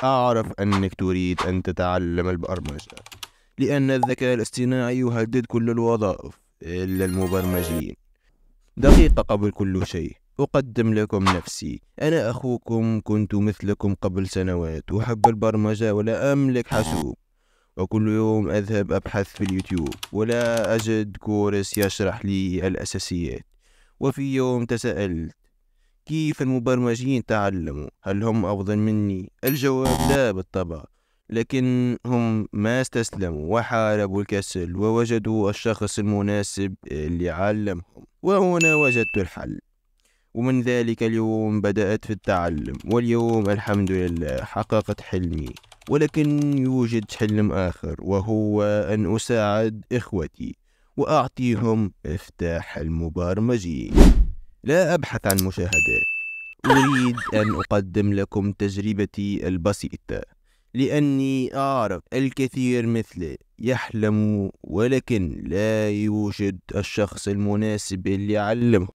أعرف أنك تريد أن تتعلم البرمجة، لأن الذكاء الاصطناعي يهدد كل الوظائف إلا المبرمجين. دقيقة قبل كل شيء، أقدم لكم نفسي. أنا أخوكم، كنت مثلكم قبل سنوات، أحب البرمجة ولا أملك حاسوب، وكل يوم أذهب أبحث في اليوتيوب ولا أجد كورس يشرح لي الأساسيات. وفي يوم تساءلت: كيف المبرمجين تعلموا؟ هل هم أفضل مني؟ الجواب لا بالطبع، لكن هم ما استسلموا وحاربوا الكسل ووجدوا الشخص المناسب اللي علمهم. وهنا وجدت الحل، ومن ذلك اليوم بدأت في التعلم، واليوم الحمد لله حققت حلمي. ولكن يوجد حلم آخر، وهو أن أساعد إخوتي وأعطيهم مفتاح المبرمجين. لا أبحث عن مشاهدات، أريد أن أقدم لكم تجربتي البسيطة، لأني أعرف الكثير مثلي يحلم ولكن لا يوجد الشخص المناسب اللي يعلمه.